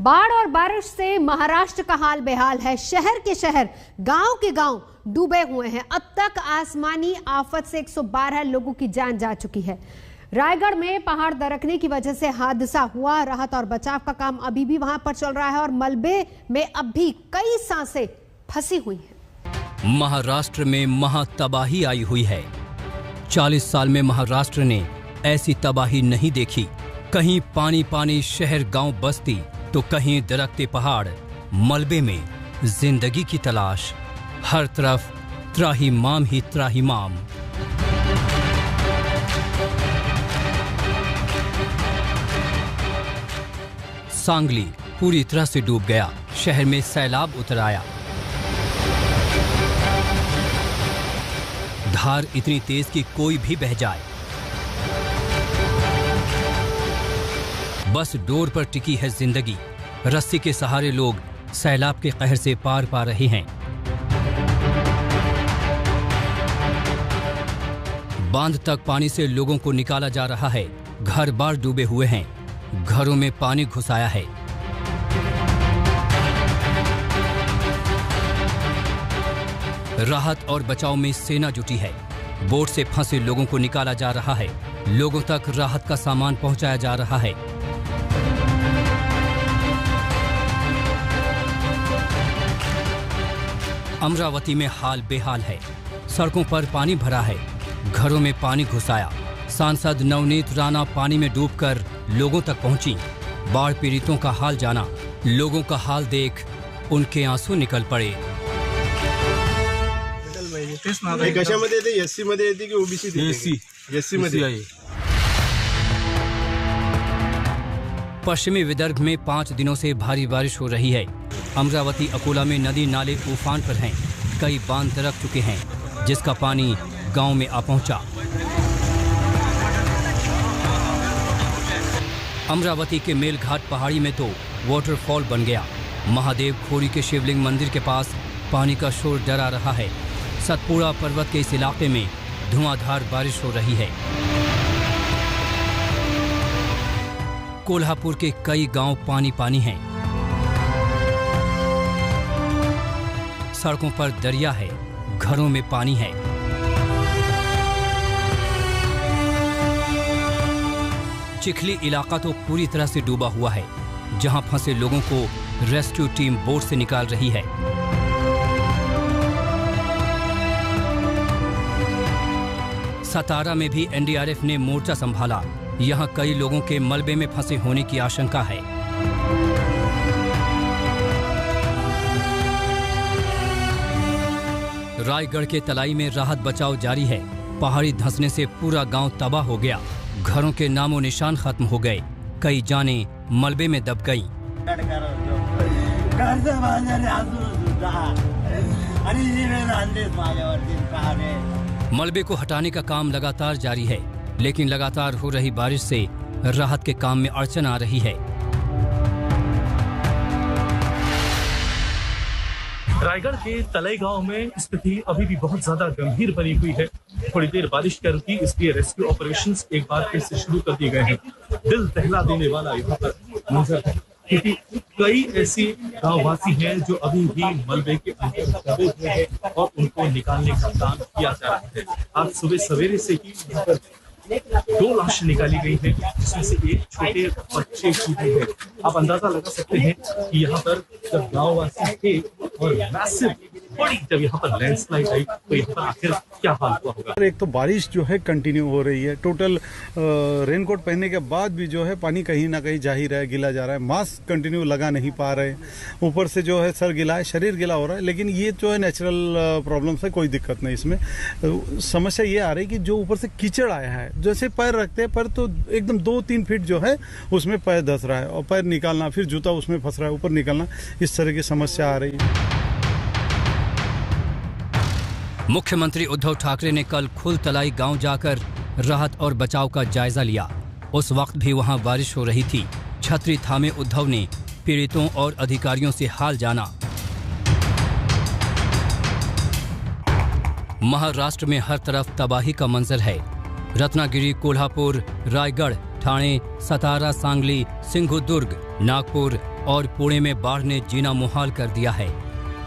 बाढ़ और बारिश से महाराष्ट्र का हाल बेहाल है। शहर के शहर, गांव के गांव डूबे हुए हैं। अब तक आसमानी आफत से 112 लोगों की जान जा चुकी है। रायगढ़ में पहाड़ दरकने की वजह से हादसा हुआ। राहत और बचाव का काम अभी भी वहां पर चल रहा है और मलबे में अब भी कई सांसें फंसी हुई हैं। महाराष्ट्र में महातबाही आई हुई है। 40 साल में महाराष्ट्र ने ऐसी तबाही नहीं देखी। कहीं पानी पानी शहर गांव बस्ती, तो कहीं दरकते पहाड़, मलबे में जिंदगी की तलाश। हर तरफ त्राहिमाम ही त्राहिमाम। सांगली पूरी तरह से डूब गया। शहर में सैलाब उतर आया। धार इतनी तेज कि कोई भी बह जाए। बस डोर पर टिकी है जिंदगी। रस्सी के सहारे लोग सैलाब के कहर से पार पा रहे हैं। बांध तक पानी से लोगों को निकाला जा रहा है। घर बार डूबे हुए हैं। घरों में पानी घुस आया है। राहत और बचाव में सेना जुटी है। बोट से फंसे लोगों को निकाला जा रहा है। लोगों तक राहत का सामान पहुंचाया जा रहा है। अमरावती में हाल बेहाल है। सड़कों पर पानी भरा है। घरों में पानी घुस आया। सांसद नवनीत राणा पानी में डूबकर लोगों तक पहुंची। बाढ़ पीड़ितों का हाल जाना। लोगों का हाल देख उनके आंसू निकल पड़े। कशामध्ये येते? एससी मध्ये येते की ओबीसी? एससी मध्ये। पश्चिमी विदर्भ में 5 दिनों से भारी बारिश हो रही है। अमरावती अकोला में नदी नाले उफान पर हैं। कई बांध दरक चुके हैं, जिसका पानी गांव में आ पहुंचा। अमरावती के मेलघाट पहाड़ी में तो वाटरफॉल बन गया। महादेव खोरी के शिवलिंग मंदिर के पास पानी का शोर डरा रहा है। सतपुड़ा पर्वत के इस इलाके में धुआंधार बारिश हो रही है। कोल्हापुर के कई गांव पानी पानी हैं। सड़कों पर दरिया है। घरों में पानी है। चिखली इलाका तो पूरी तरह से डूबा हुआ है, जहां फंसे लोगों को रेस्क्यू टीम बोट से निकाल रही है। सतारा में भी एनडीआरएफ ने मोर्चा संभाला। यहां कई लोगों के मलबे में फंसे होने की आशंका है। रायगढ़ के तलाई में राहत बचाव जारी है। पहाड़ी धंसने से पूरा गांव तबाह हो गया। घरों के नामो निशान खत्म हो गए। कई जाने मलबे में दब गईं। मलबे को हटाने का काम लगातार जारी है, लेकिन लगातार हो रही बारिश से राहत के काम में अड़चन आ रही है। रायगढ़ के तलाई गांव में स्थिति अभी भी बहुत ज्यादा गंभीर बनी हुई है। थोड़ी देर बारिश कर दी, इसलिए रेस्क्यू ऑपरेशंस एक बार फिर से शुरू कर दिए गए हैं। दिल दहला देने वाला यहाँ पर मंजर है, क्योंकि कई ऐसे गांववासी हैं जो अभी भी मलबे के अंदर दबे हुए हैं और उनको निकालने का काम किया जा रहा है। आज सुबह सवेरे से ही यहाँ पर 2 लाश निकाली गई है, जिसमें से एक छोटे बच्चे की भी है। आप अंदाजा लगा सकते हैं कि यहाँ पर जब गांववासी थे और मैसिव बड़ी जब यहाँ पर लैंडस्लाइड आई, तो यहाँ पर आखिर क्या हाल हुआ होगा। एक तो बारिश जो है कंटिन्यू हो रही है। टोटल रेनकोट पहनने के बाद भी जो है पानी कहीं ना कहीं जा ही रहा है, गिला जा रहा है। मास्क कंटिन्यू लगा नहीं पा रहे। ऊपर से जो है सर गिला है, शरीर गिला हो रहा है। लेकिन ये जो है नेचुरल प्रॉब्लम है, कोई दिक्कत नहीं इसमें। समस्या ये आ रही कि जो ऊपर से कीचड़ आया है, जैसे पैर रखते हैं, पैर तो एकदम 2-3 फीट जो है उसमें पैर धस रहा है और पैर निकालना, फिर जूता उसमें फंस रहा है, ऊपर निकालना, इस तरह की समस्या आ रही है। मुख्यमंत्री उद्धव ठाकरे ने कल खुलतलाई गांव जाकर राहत और बचाव का जायजा लिया। उस वक्त भी वहां बारिश हो रही थी। छतरी थामे उद्धव ने पीड़ितों और अधिकारियों से हाल जाना। महाराष्ट्र में हर तरफ तबाही का मंजर है। रत्नागिरी, कोल्हापुर, रायगढ़, ठाणे, सतारा, सांगली, सिंधुदुर्ग, नागपुर और पुणे में बाढ़ ने जीना मुहाल कर दिया है।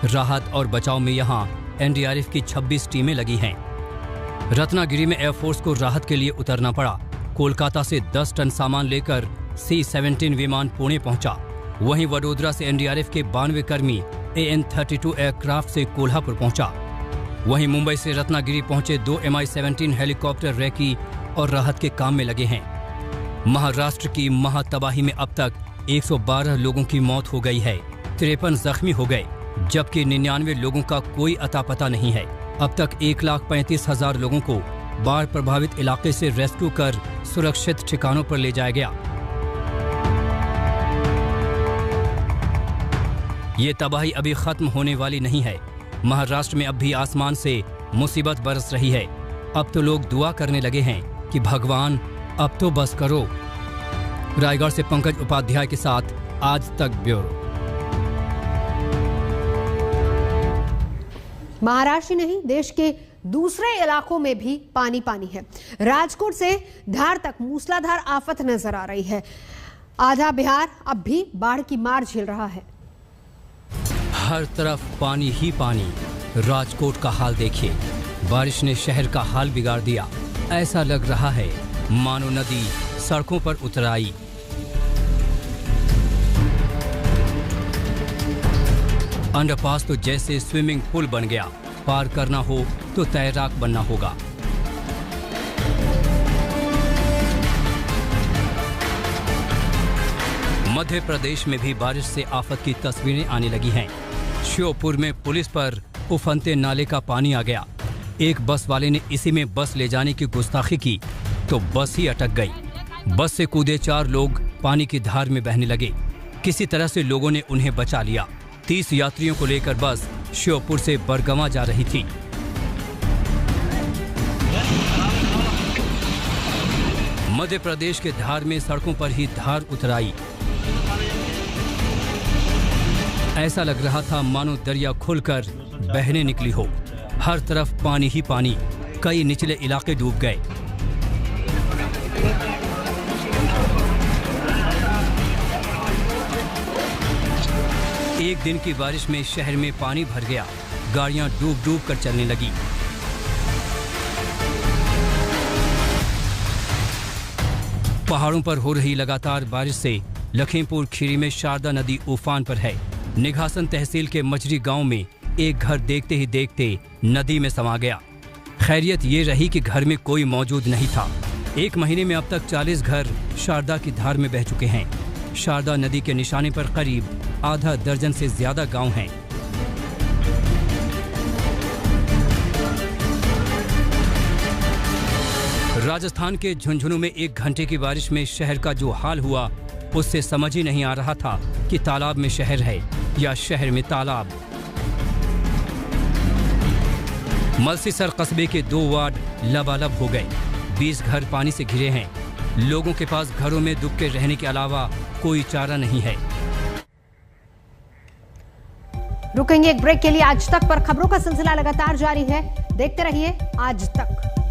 राहत और बचाव में यहां एनडीआरएफ की 26 टीमें लगी हैं। रत्नागिरी में एयरफोर्स को राहत के लिए उतरना पड़ा। कोलकाता से 10 टन सामान लेकर C-17 विमान पुणे पहुंचा। वहीं वडोदरा से एनडीआरएफ के 92 कर्मी AN-32 एयरक्राफ्ट से कोल्हापुर पहुंचा। वहीं मुंबई से रत्नागिरी पहुंचे 2 MI-17 हेलीकॉप्टर रेकी और राहत के काम में लगे हैं। महाराष्ट्र की महातबाही में अब तक 112 लोगों की मौत हो गई है, 53 जख्मी हो गए, जबकि 99 लोगों का कोई अता पता नहीं है। अब तक 1,35,000 लोगों को बाढ़ प्रभावित इलाके से रेस्क्यू कर सुरक्षित ठिकानों पर ले जाया गया। ये तबाही अभी खत्म होने वाली नहीं है। महाराष्ट्र में अब भी आसमान से मुसीबत बरस रही है। अब तो लोग दुआ करने लगे हैं कि भगवान अब तो बस करो। रायगढ़ से पंकज उपाध्याय के साथ आज तक ब्यूरो। महाराष्ट्र नहीं, देश के दूसरे इलाकों में भी पानी पानी है। राजकोट से धार तक मूसलाधार आफत नजर आ रही है। आधा बिहार अब भी बाढ़ की मार झेल रहा है। हर तरफ पानी ही पानी। राजकोट का हाल देखिए, बारिश ने शहर का हाल बिगाड़ दिया। ऐसा लग रहा है मानो नदी सड़कों पर उतर आई। अंडरपास तो जैसे स्विमिंग पूल बन गया। पार करना हो तो तैराक बनना होगा। मध्य प्रदेश में भी बारिश से आफत की तस्वीरें आने लगी हैं। श्योपुर में पुलिस पर उफनते नाले का पानी आ गया। एक बस वाले ने इसी में बस ले जाने की गुस्ताखी की तो बस ही अटक गई। बस से कूदे 4 लोग पानी की धार में बहने लगे। किसी तरह से लोगों ने उन्हें बचा लिया। 30 यात्रियों को लेकर बस श्योपुर से बरगवां जा रही थी। मध्य प्रदेश के धार में सड़कों पर ही धार उतर आई। ऐसा लग रहा था मानो दरिया खुलकर बहने निकली हो। हर तरफ पानी ही पानी। कई निचले इलाके डूब गए। एक दिन की बारिश में शहर में पानी भर गया। गाड़ियां डूब डूब कर चलने लगी। पहाड़ों पर हो रही लगातार बारिश से लखीमपुर खीरी में शारदा नदी उफान पर है। निघासन तहसील के मचरी गांव में एक घर देखते ही देखते नदी में समा गया। खैरियत ये रही कि घर में कोई मौजूद नहीं था। 1 महीने में अब तक 40 घर शारदा की धार में बह चुके हैं। शारदा नदी के निशाने पर करीब आधा दर्जन से ज्यादा गांव हैं। राजस्थान के झुंझुनू में 1 घंटे की बारिश में शहर का जो हाल हुआ, उससे समझ ही नहीं आ रहा था कि तालाब में शहर है या शहर में तालाब। मलसीसर कस्बे के 2 वार्ड लबालब हो गए। 20 घर पानी से घिरे हैं। लोगों के पास घरों में दुब के रहने के अलावा कोई चारा नहीं है। रुकेंगे एक ब्रेक के लिए। आज तक पर खबरों का सिलसिला लगातार जारी है। देखते रहिए आज तक।